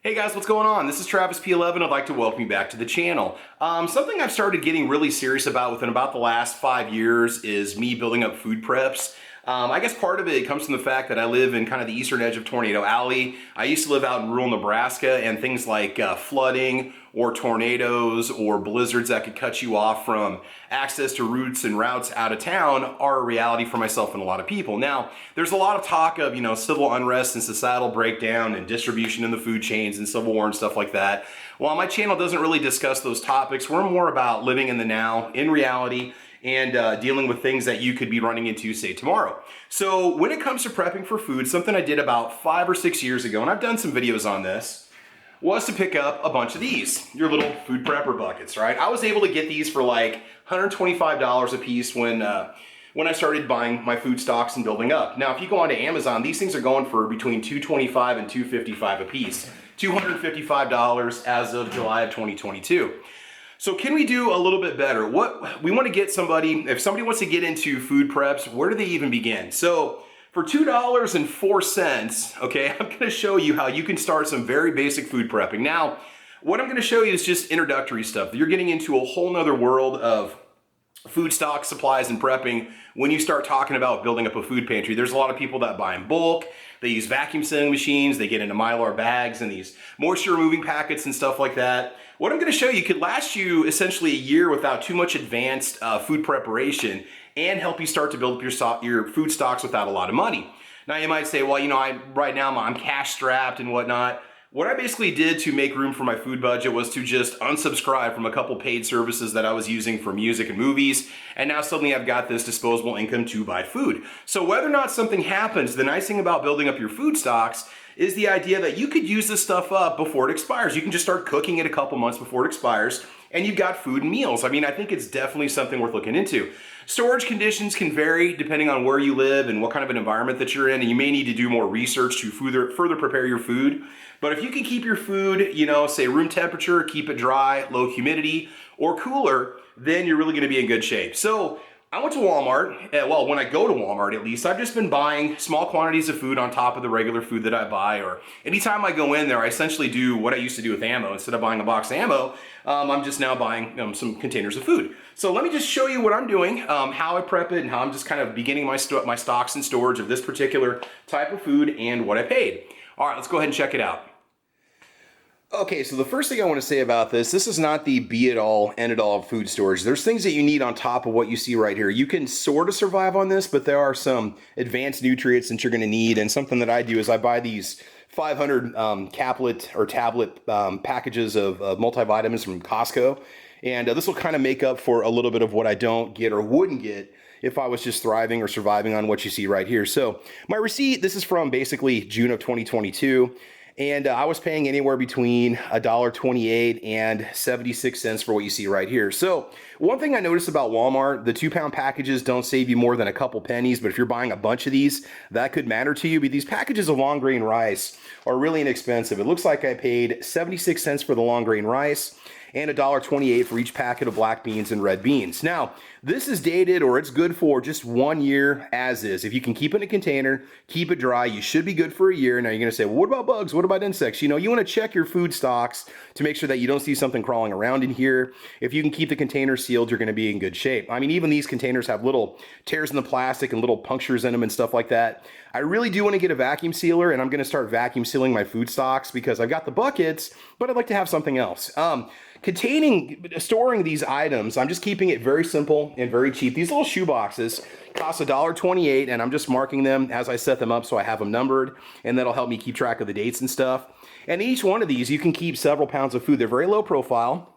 Hey guys, what's going on? This is Travis P11. I'd like to welcome you back to the channel. Something I've started getting really serious about within about the last 5 years is me building up food preps. I guess part of it comes from the fact that I live in kind of the eastern edge of Tornado Alley. I used to live out in rural Nebraska, and things like flooding or tornadoes or blizzards that could cut you off from access to routes and routes out of town are a reality for myself and a lot of people. Now, there's a lot of talk of, civil unrest and societal breakdown and distribution in the food chains and civil war and stuff like that. While my channel doesn't really discuss those topics, we're more about living in the now, in reality, and dealing with things that you could be running into, say, tomorrow. So when it comes to prepping for food, something I did about 5 or 6 years ago, and I've done some videos on this, was to pick up a bunch of these, your little food prepper buckets, right? I was able to get these for like $125 a piece when I started buying my food stocks and building up. Now, if you go onto Amazon, these things are going for between $225 and $255 a piece. $255 as of July of 2022. So can we do a little bit better? What we want to get somebody, if somebody wants to get into food preps, where do they even begin? So for $2.04, okay, I'm going to show you how you can start some very basic food prepping. Now, what I'm going to show you is just introductory stuff. You're getting into a whole nother world of food stock, supplies, and prepping when you start talking about building up a food pantry. There's a lot of people that buy in bulk. They use vacuum sealing machines. They get into Mylar bags and these moisture removing packets and stuff like that. What I'm going to show you could last you essentially a year without too much advanced food preparation and help you start to build up your food stocks without a lot of money. Now you might say, well, right now I'm cash strapped and whatnot. What I basically did to make room for my food budget was to just unsubscribe from a couple paid services that I was using for music and movies, and now suddenly I've got this disposable income to buy food. So whether or not something happens, the nice thing about building up your food stocks is the idea that you could use this stuff up before it expires. You can just start cooking it a couple months before it expires, and you've got food and meals. I mean, I think it's definitely something worth looking into. Storage conditions can vary depending on where you live and what kind of an environment that you're in, and you may need to do more research to further prepare your food. But if you can keep your food, say room temperature, keep it dry, low humidity, or cooler, then you're really gonna be in good shape. So I went to Walmart, well, when I go to Walmart at least, I've just been buying small quantities of food on top of the regular food that I buy, or anytime I go in there, I essentially do what I used to do with ammo. Instead of buying a box of ammo, I'm just now buying some containers of food. So let me just show you what I'm doing, how I prep it, and how I'm just kind of beginning my stocks and storage of this particular type of food and what I paid. All right, let's go ahead and check it out. Okay, so the first thing I want to say about this is not the be-it-all, end-it-all food storage. There's things that you need on top of what you see right here. You can sort of survive on this, but there are some advanced nutrients that you're going to need, and something that I do is I buy these 500 caplet or tablet packages of multivitamins from Costco, and this will kind of make up for a little bit of what I don't get or wouldn't get if I was just thriving or surviving on what you see right here. So my receipt, this is from basically June of 2022. And I was paying anywhere between $1.28 and 76 cents for what you see right here. So one thing I noticed about Walmart, the 2-pound packages don't save you more than a couple pennies, but if you're buying a bunch of these, that could matter to you. But these packages of long grain rice are really inexpensive. It looks like I paid 76 cents for the long grain rice and $1.28 for each packet of black beans and red beans. Now, this is dated, or it's good for just 1 year as is. If you can keep it in a container, keep it dry, you should be good for a year. Now you're gonna say, well, what about bugs? What about insects? You wanna check your food stocks to make sure that you don't see something crawling around in here. If you can keep the container sealed, you're gonna be in good shape. I mean, even these containers have little tears in the plastic and little punctures in them and stuff like that. I really do wanna get a vacuum sealer, and I'm gonna start vacuum sealing my food stocks because I've got the buckets, but I'd like to have something else. Storing these items, I'm just keeping it very simple and very cheap. These little shoe boxes cost $1.28, and I'm just marking them as I set them up so I have them numbered, and that'll help me keep track of the dates and stuff. And each one of these, you can keep several pounds of food. They're very low profile.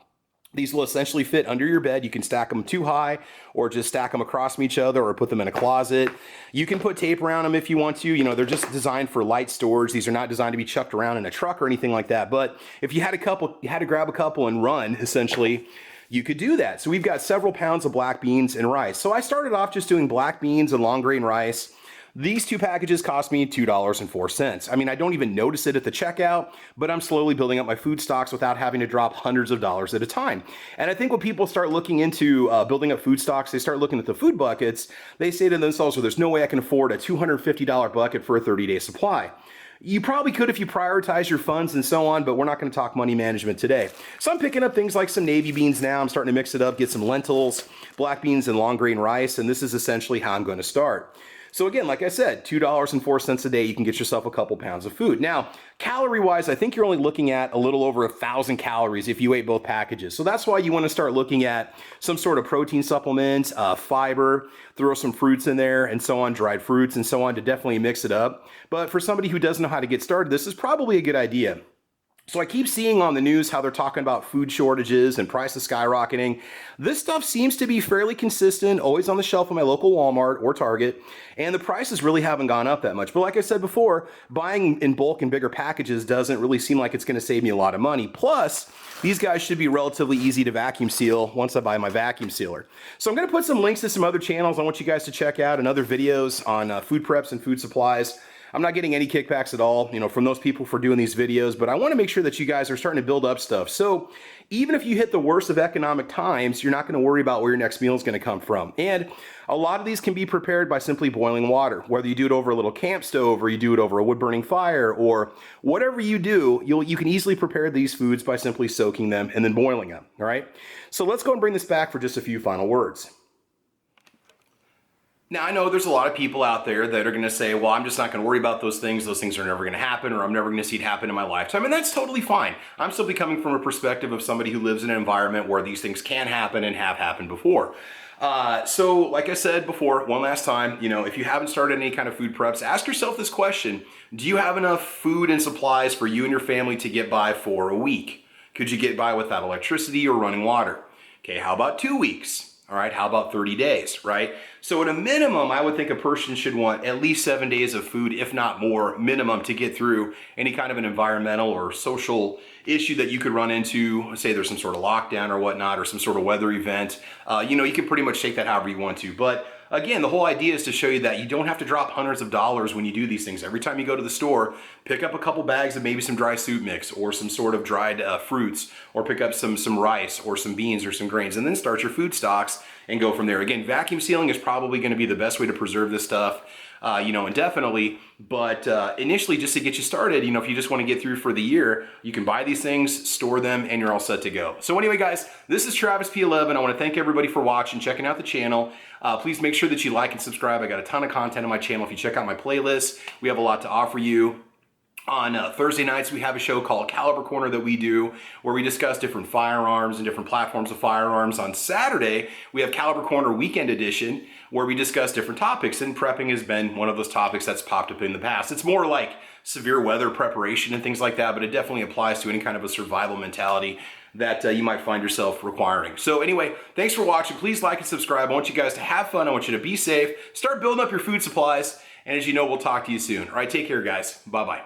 These will essentially fit under your bed. You can stack them too high or just stack them across from each other or put them in a closet. You can put tape around them if you want to. They're just designed for light storage. These are not designed to be chucked around in a truck or anything like that. But if you had to grab a couple and run, essentially, you could do that. So we've got several pounds of black beans and rice. So I started off just doing black beans and long grain rice. These 2 packages cost me $2.04. I mean, I don't even notice it at the checkout, but I'm slowly building up my food stocks without having to drop hundreds of dollars at a time. And I think when people start looking into building up food stocks, they start looking at the food buckets, they say to themselves, well, there's no way I can afford a $250 bucket for a 30-day supply. You probably could if you prioritize your funds and so on, but we're not going to talk money management today. So I'm picking up things like some navy beans now. I'm starting to mix it up, get some lentils, black beans, and long grain rice, and this is essentially how I'm going to start. So again, like I said, $2.04 a day, you can get yourself a couple pounds of food. Now, calorie-wise, I think you're only looking at a little over 1,000 calories if you ate both packages. So that's why you want to start looking at some sort of protein supplements, fiber, throw some fruits in there and so on, dried fruits and so on to definitely mix it up. But for somebody who doesn't know how to get started, this is probably a good idea. So I keep seeing on the news how they're talking about food shortages and prices skyrocketing. This stuff seems to be fairly consistent, always on the shelf of my local Walmart or Target, and the prices really haven't gone up that much. But like I said before, buying in bulk and bigger packages doesn't really seem like it's going to save me a lot of money. Plus, these guys should be relatively easy to vacuum seal once I buy my vacuum sealer. So I'm going to put some links to some other channels I want you guys to check out and other videos on food preps and food supplies. I'm not getting any kickbacks at all, from those people for doing these videos, but I want to make sure that you guys are starting to build up stuff. So even if you hit the worst of economic times, you're not going to worry about where your next meal is going to come from. And a lot of these can be prepared by simply boiling water, whether you do it over a little camp stove or you do it over a wood burning fire or whatever you do, you can easily prepare these foods by simply soaking them and then boiling them. All right. So let's go and bring this back for just a few final words. Now, I know there's a lot of people out there that are going to say, well, I'm just not going to worry about those things. Those things are never going to happen, or I'm never going to see it happen in my lifetime. And that's totally fine. I'm simply coming from a perspective of somebody who lives in an environment where these things can happen and have happened before. So like I said before, one last time, if you haven't started any kind of food preps, ask yourself this question. Do you have enough food and supplies for you and your family to get by for a week? Could you get by without electricity or running water? Okay, how about 2 weeks? All right, how about 30 days, right? So at a minimum, I would think a person should want at least 7 days of food, if not more, minimum, to get through any kind of an environmental or social issue that you could run into. Say there's some sort of lockdown or whatnot, or some sort of weather event. You can pretty much take that however you want to. But again, the whole idea is to show you that you don't have to drop hundreds of dollars when you do these things. Every time you go to the store, pick up a couple bags of maybe some dry soup mix or some sort of dried fruits, or pick up some rice or some beans or some grains, and then start your food stocks and go from there. Again, vacuum sealing is probably going to be the best way to preserve this stuff, indefinitely. But initially, just to get you started, if you just want to get through for the year, you can buy these things, store them, and you're all set to go. So anyway, guys, this is Travis P11. I want to thank everybody for watching, checking out the channel. Please make sure that you like and subscribe. I got a ton of content on my channel. If you check out my playlist, we have a lot to offer you. On Thursday nights, we have a show called Caliber Corner that we do, where we discuss different firearms and different platforms of firearms. On Saturday, we have Caliber Corner Weekend Edition, where we discuss different topics, and prepping has been one of those topics that's popped up in the past. It's more like severe weather preparation and things like that, but it definitely applies to any kind of a survival mentality that you might find yourself requiring. So anyway, thanks for watching. Please like and subscribe. I want you guys to have fun. I want you to be safe. Start building up your food supplies. And as you know, we'll talk to you soon. All right, take care, guys. Bye-bye.